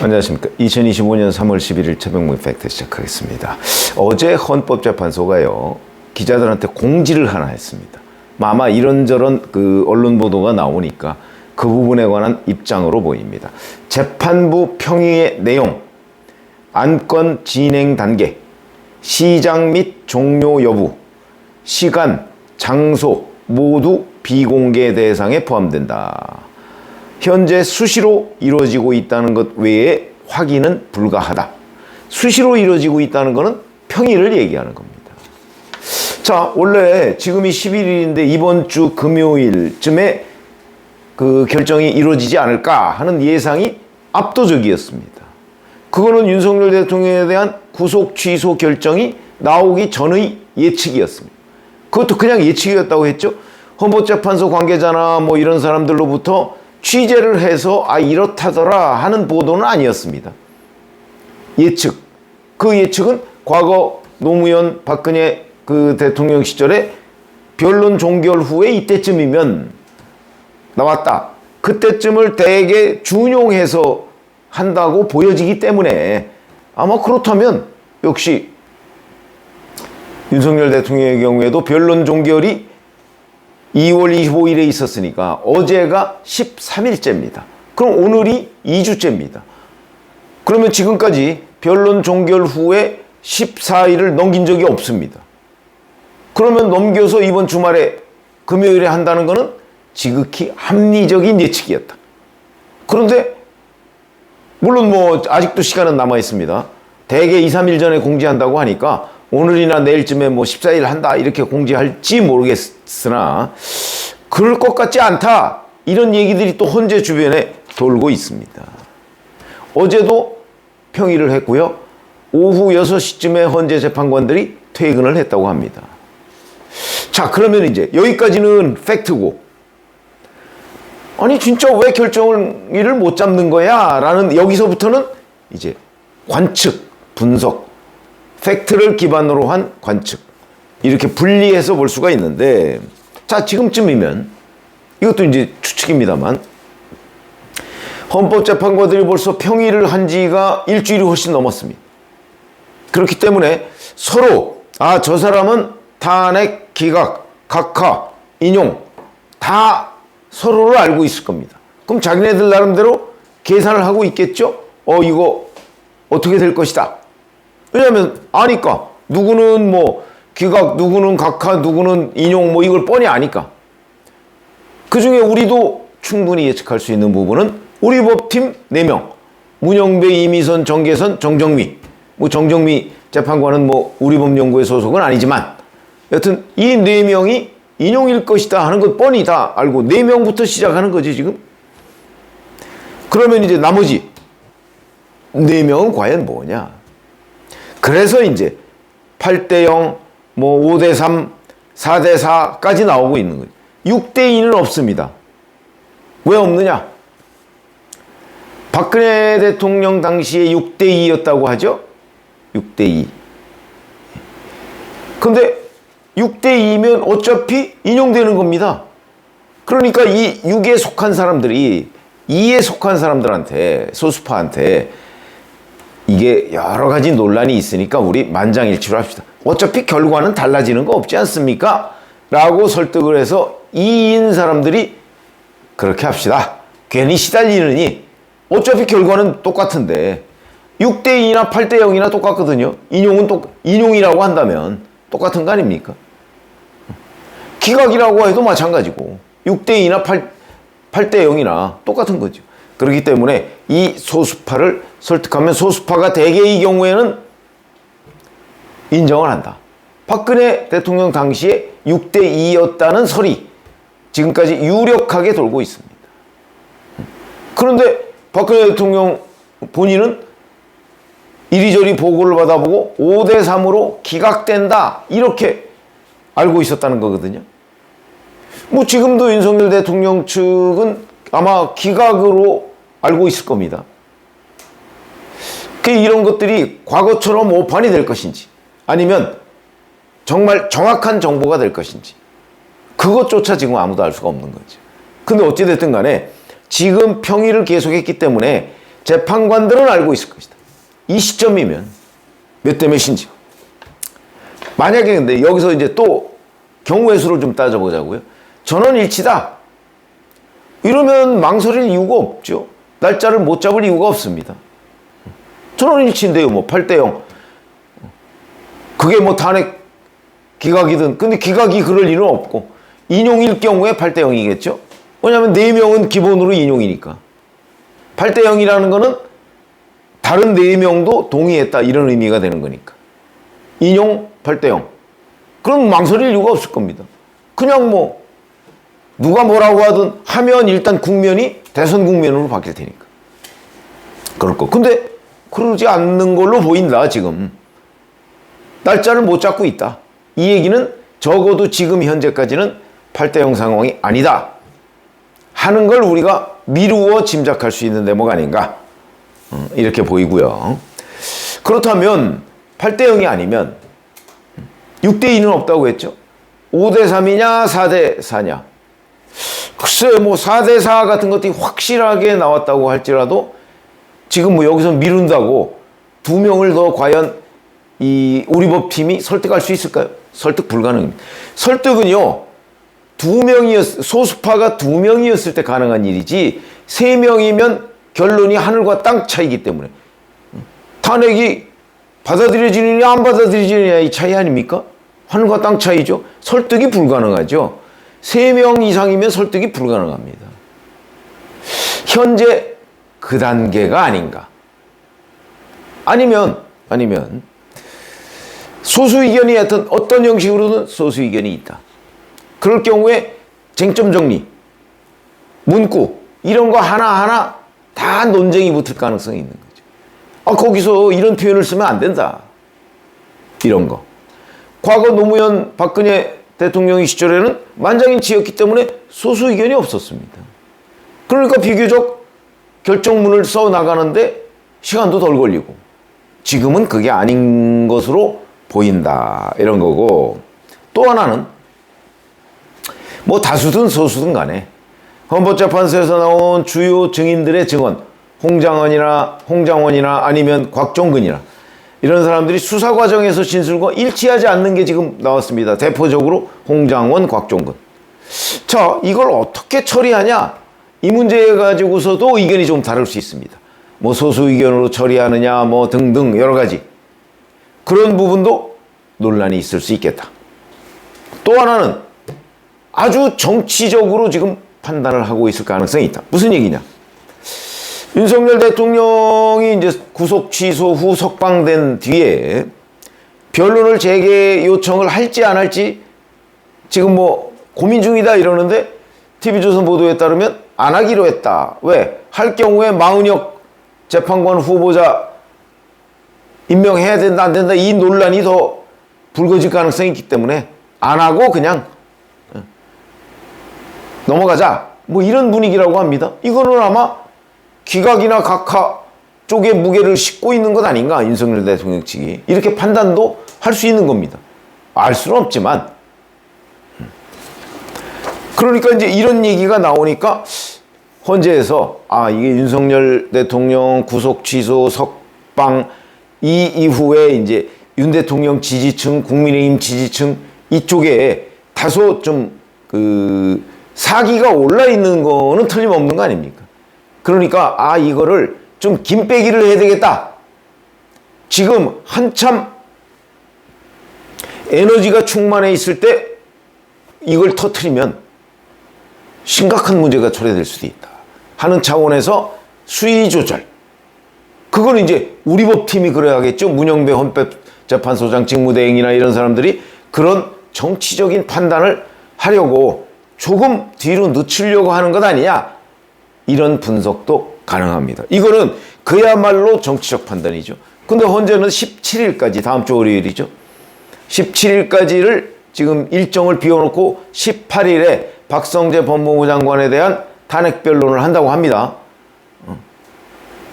안녕하십니까. 2025년 3월 11일 최병무 팩트 시작하겠습니다. 어제 헌법재판소가요, 기자들한테 공지를 하나 했습니다. 아마 이런저런 언론 보도가 나오니까 그 부분에 관한 입장으로 보입니다. 재판부 평의의 내용, 안건 진행 단계, 시작 및 종료 여부, 시간, 장소 모두 비공개 대상에 포함된다. 현재 수시로 이루어지고 있다는 것 외에 확인은 불가하다. 수시로 이루어지고 있다는 것은 평일을 얘기하는 겁니다. 자, 원래 지금이 11일인데 이번 주 금요일쯤에 그 결정이 이루어지지 않을까 하는 예상이 압도적이었습니다. 그거는 윤석열 대통령에 대한 구속 취소 결정이 나오기 전의 예측이었습니다. 그것도 그냥 예측이었다고 했죠. 헌법재판소 관계자나 뭐 이런 사람들로부터 취재를 해서 이렇다더라 하는 보도는 아니었습니다. 예측. 그 예측은 과거 노무현 박근혜 대통령 시절에 변론 종결 후에 이때쯤이면 나왔다. 그때쯤을 대개 준용해서 한다고 보여지기 때문에 아마 그렇다면 역시 윤석열 대통령의 경우에도 변론 종결이 2월 25일에 있었으니까 어제가 13일째입니다. 그럼 오늘이 2주째입니다. 그러면 지금까지 변론 종결 후에 14일을 넘긴 적이 없습니다. 그러면 넘겨서 이번 주말에 금요일에 한다는 것은 지극히 합리적인 예측이었다. 그런데 물론 뭐 아직도 시간은 남아 있습니다. 대개 2, 3일 전에 공지한다고 하니까 오늘이나 내일쯤에 뭐 14일 한다 이렇게 공지할지 모르겠으나 그럴 것 같지 않다 이런 얘기들이 또 헌재 주변에 돌고 있습니다. 어제도 평의를 했고요. 오후 6시쯤에 헌재 재판관들이 퇴근을 했다고 합니다. 자, 그러면 이제 여기까지는 팩트고, 아니 진짜 왜 결정을 못 잡는 거야? 라는 여기서부터는 이제 관측, 분석, 팩트를 기반으로 한 관측, 이렇게 분리해서 볼 수가 있는데, 자, 지금쯤이면 이것도 이제 추측입니다만 헌법재판관들이 벌써 평의를 한 지가 일주일이 훨씬 넘었습니다. 그렇기 때문에 서로 저 사람은 탄핵, 기각, 각하, 인용 다 서로를 알고 있을 겁니다. 그럼 자기네들 나름대로 계산을 하고 있겠죠? 이거 어떻게 될 것이다. 왜냐하면 아니까. 누구는 뭐 기각, 누구는 각하, 누구는 인용 뭐 이걸 뻔히 아니까. 그중에 우리도 충분히 예측할 수 있는 부분은 우리 법팀 4명. 문영배, 이미선, 정계선, 정정미. 뭐 정정미 재판관은 뭐 우리 법연구회 소속은 아니지만 여튼 이 4명이 인용일 것이다 하는 것 뻔히 다 알고 4명부터 시작하는 거지 지금. 그러면 이제 나머지 4명은 과연 뭐냐. 그래서 이제 8대0, 뭐 5대3, 4대4까지 나오고 있는 거죠. 6대2는 없습니다. 왜 없느냐? 박근혜 대통령 당시에 6대2였다고 하죠? 6대2. 근데 6대2면 어차피 인용되는 겁니다. 그러니까 이 6에 속한 사람들이 2에 속한 사람들한테, 소수파한테 이게 여러 가지 논란이 있으니까 우리 만장일치로 합시다. 어차피 결과는 달라지는 거 없지 않습니까? 라고 설득을 해서 2인 사람들이 그렇게 합시다. 괜히 시달리느니 어차피 결과는 똑같은데 6대2나 8대0이나 똑같거든요. 인용이라고 한다면 똑같은 거 아닙니까? 기각이라고 해도 마찬가지고 6대2나 8대0이나 똑같은 거죠. 그렇기 때문에 이 소수파를 설득하면 소수파가 대개의 경우에는 인정을 한다. 박근혜 대통령 당시에 6대2였다는 설이 지금까지 유력하게 돌고 있습니다. 그런데 박근혜 대통령 본인은 이리저리 보고를 받아보고 5대3으로 기각된다 이렇게 알고 있었다는 거거든요. 뭐 지금도 윤석열 대통령 측은 아마 기각으로 알고 있을 겁니다. 이런 것들이 과거처럼 오판이 될 것인지 아니면 정말 정확한 정보가 될 것인지 그것조차 지금 아무도 알 수가 없는 거죠. 근데 어찌됐든 간에 지금 평의를 계속했기 때문에 재판관들은 알고 있을 것이다. 이 시점이면 몇 대 몇인지. 만약에 근데 여기서 이제 또 경우의 수를 좀 따져보자고요. 전원일치다. 이러면 망설일 이유가 없죠. 날짜를 못 잡을 이유가 없습니다. 전원일치인데요. 뭐 8대0. 그게 뭐 탄핵 기각이든. 근데 기각이 그럴 일은 없고 인용일 경우에 8대0이겠죠. 왜냐하면 4명은 기본으로 인용이니까. 8대0이라는 거는 다른 4명도 동의했다 이런 의미가 되는 거니까. 인용 8대0. 그럼 망설일 이유가 없을 겁니다. 그냥 뭐 누가 뭐라고 하든 하면 일단 국면이 대선 국면으로 바뀔 테니까. 그럴 거. 근데 그러지 않는 걸로 보인다 지금. 날짜를 못 잡고 있다. 이 얘기는 적어도 지금 현재까지는 8대0 상황이 아니다 하는 걸 우리가 미루어 짐작할 수 있는 대목 아닌가 이렇게 보이고요. 그렇다면 8대0이 아니면 6대2는 없다고 했죠. 5대3이냐 4대4냐. 글쎄 뭐 4대4 같은 것들이 확실하게 나왔다고 할지라도 지금 뭐 여기서 미룬다고 2명을 더 과연 이 우리 법팀이 설득할 수 있을까요? 설득 불가능입니다. 설득은요 2명이었, 소수파가 2명이었을 때 가능한 일이지 3명이면 결론이 하늘과 땅 차이기 때문에 탄핵이 받아들여지느냐 안 받아들여지느냐 이 차이 아닙니까? 하늘과 땅 차이죠. 설득이 불가능하죠. 3명 이상이면 설득이 불가능합니다. 현재 그 단계가 아닌가. 아니면 소수 의견이 하여튼 어떤 형식으로든 소수 의견이 있다. 그럴 경우에 쟁점 정리, 문구 이런 거 하나하나 다 논쟁이 붙을 가능성이 있는 거죠. 아, 거기서 이런 표현을 쓰면 안 된다. 이런 거. 과거 노무현 박근혜 대통령 시절에는 만장일치였기 때문에 소수 의견이 없었습니다. 그러니까 비교적 결정문을 써 나가는데 시간도 덜 걸리고 지금은 그게 아닌 것으로 보인다. 이런 거고 또 하나는 뭐 다수든 소수든 간에 헌법재판소에서 나온 주요 증인들의 증언 홍장원이나 아니면 곽종근이나 이런 사람들이 수사 과정에서 진술과 일치하지 않는 게 지금 나왔습니다. 대표적으로 홍장원, 곽종근. 자, 이걸 어떻게 처리하냐? 이 문제에 가지고서도 의견이 좀 다를 수 있습니다. 뭐 소수 의견으로 처리하느냐 뭐 등등 여러 가지. 그런 부분도 논란이 있을 수 있겠다. 또 하나는 아주 정치적으로 지금 판단을 하고 있을 가능성이 있다. 무슨 얘기냐? 윤석열 대통령이 이제 구속 취소 후 석방된 뒤에 변론을 재개 요청을 할지 안 할지 지금 뭐 고민 중이다 이러는데 TV조선 보도에 따르면 안 하기로 했다. 왜? 할 경우에 마은혁 재판관 후보자 임명해야 된다 안 된다 이 논란이 더 불거질 가능성이 있기 때문에 안 하고 그냥 넘어가자. 뭐 이런 분위기라고 합니다. 이거는 아마 기각이나 각하 쪽에 무게를 싣고 있는 것 아닌가 윤석열 대통령 측이 이렇게 판단도 할 수 있는 겁니다. 알 수는 없지만 그러니까 이제 이런 얘기가 나오니까 헌재에서 아 이게 윤석열 대통령 구속 취소 석방 이 이후에 이제 윤 대통령 지지층 국민의힘 지지층 이쪽에 다소 좀 사기가 올라 있는 거는 틀림없는 거 아닙니까? 그러니까 아 이거를 좀 김빼기를 해야 되겠다. 지금 한참 에너지가 충만해 있을 때 이걸 터트리면 심각한 문제가 초래될 수도 있다 하는 차원에서 수위 조절. 그건 이제 우리 법팀이 그래야겠죠. 문영배 헌법재판소장 직무대행이나 이런 사람들이 그런 정치적인 판단을 하려고 조금 뒤로 늦추려고 하는 것 아니냐. 이런 분석도 가능합니다. 이거는 그야말로 정치적 판단이죠. 근데 헌재는 17일까지 다음 주 월요일이죠. 17일까지를 지금 일정을 비워놓고 18일에 박성재 법무부 장관에 대한 탄핵 변론을 한다고 합니다.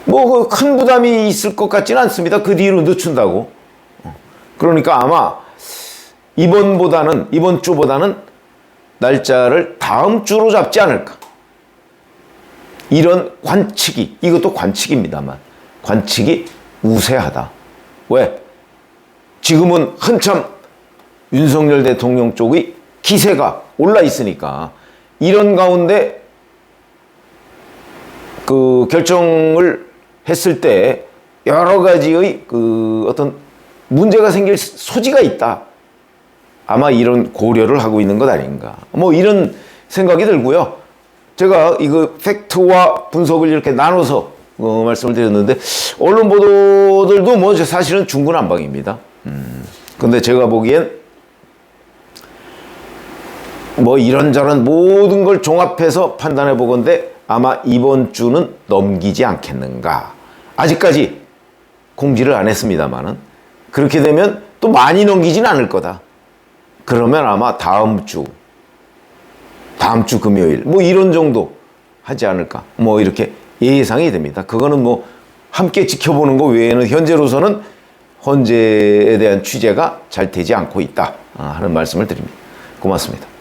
뭐 큰 부담이 있을 것 같지는 않습니다. 그 뒤로 늦춘다고. 그러니까 아마 이번 주보다는 날짜를 다음 주로 잡지 않을까. 이런 관측이, 이것도 관측입니다만, 관측이 우세하다. 왜? 지금은 한참 윤석열 대통령 쪽의 기세가 올라 있으니까 이런 가운데 그 결정을 했을 때 여러 가지의 그 어떤 문제가 생길 소지가 있다. 아마 이런 고려를 하고 있는 것 아닌가. 뭐 이런 생각이 들고요. 제가 이거 팩트와 분석을 이렇게 나눠서 말씀을 드렸는데 언론 보도들도 뭐 사실은 중구난방입니다. 근데 제가 보기엔 뭐 이런저런 모든 걸 종합해서 판단해 보건데 아마 이번 주는 넘기지 않겠는가. 아직까지 공지를 안 했습니다만은 그렇게 되면 또 많이 넘기진 않을 거다. 그러면 아마 다음 주 금요일 뭐 이런 정도 하지 않을까. 뭐 이렇게 예상이 됩니다. 그거는 뭐 함께 지켜보는 것 외에는 현재로서는 헌재에 대한 취재가 잘 되지 않고 있다 하는 말씀을 드립니다. 고맙습니다.